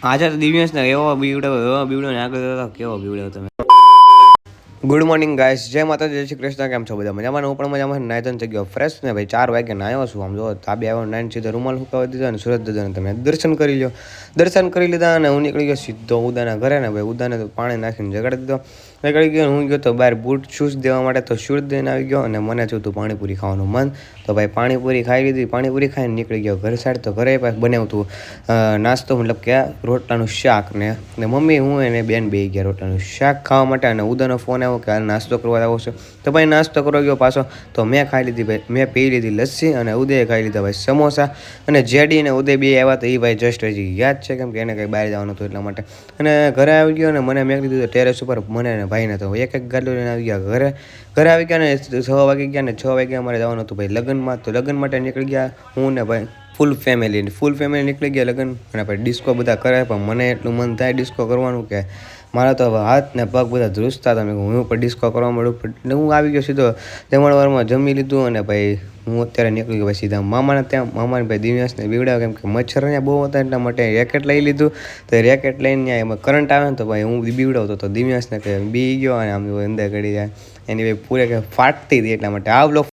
આજે તો દિવ્યાંશને એવો બીવડો ને આગળ હતો કેવો બીવડો તમે. ગુડ મોર્નિંગ ગાઈસ, જય માતા જય શ્રી કૃષ્ણ. કેમ છો બધા મજામાં? હું પણ મજામાં. નાયતન થઈ ગયો ફ્રેશ ને ભાઈ 4 વાગે નાયો છું. આમ જો તાબે આવ્યો 9 સીધો રૂમાલ હુકાવી દીધો અને સુરત દાદાને તમે દર્શન કરી લ્યો. દર્શન કરી લીધા અને હું નીકળી ગયો સીધો ઉદાના ઘરે ને ભાઈ ઉદાને તો પાણી નાખીને જગાડી દીધો. નીકળી ગયો હું ગયો તો બહાર બૂટ શૂઝ દેવા માટે તો શૂઝ દઈને આવી ગયો અને મને થયું હતું પાણીપુરી ખાવાનું મન તો ભાઈ પાણીપુરી ખાઈ લીધી. પાણીપુરી ખાઈને નીકળી ગયો ઘર સાઈડ તો ઘરે બનાવ્યું હતું નાસ્તો મતલબ કે રોટલાનું શાક ને મમ્મી હું એને બેન બે ગયા રોટલાનું શાક ખાવા માટે અને ઉદાનો ફોન આવ્યો કે હાલ નાસ્તો કરવા આવો છે તો ભાઈ નાસ્તો કરવા ગયો પાછો તો મેં ખાઈ લીધી ભાઈ મેં પી લીધી લસ્સી અને ઉદયે ખાઈ લીધા ભાઈ સમોસા અને જેડી ને ઉદય બે આવ્યા તો એ ભાઈ જસ્ટ હજી યાદ છે કેમ કે એને કંઈ બહાર જવાનું હતું એટલા માટે અને ઘરે આવી ગયો અને મને મેં કીધું ટેરેસ ઉપર મને ને ભાઈને તો એક ગાડલું લઈને આવી ગયા ઘરે આવી ગયા ને 6 વાગે ગયા ને 6 વાગે અમારે જવાનું હતું ભાઈ લગ્નમાં તો લગ્ન માટે નીકળી ગયા હું ને ભાઈ ફૂલ ફેમિલી નીકળી ગયા લગ્ન અને ભાઈ ડિસ્કો બધા કરે પણ મને એટલું મન થાય ડિસ્કો કરવાનું કે મારા તો હાથ ને પગ બધા ધ્રુજતા હતા. હું પણ ડિસ્કો કરવા મળું એટલે હું આવી ગયો સીધો જમણવારમાં જમી લીધું અને ભાઈ હું અત્યારે નીકળી ગયો ભાઈ સીધા મામાને ત્યાં મામાને ભાઈ દિવ્યાંશને બીવડાવ્યો કેમ કે મચ્છર અહીંયા બહુ હતા એટલા માટે રેકેટ લઈ લીધું તો રેકેટ લઈને ત્યાં એમાં કરંટ આવે ને તો ભાઈ હું બીવડાવતો તો દિવ્યાંશને કે બી ગયો અને આમ અંદર ગળી જાય એની ભાઈ પૂરે કે ફાટતી હતી એટલા માટે આ બ્લોગ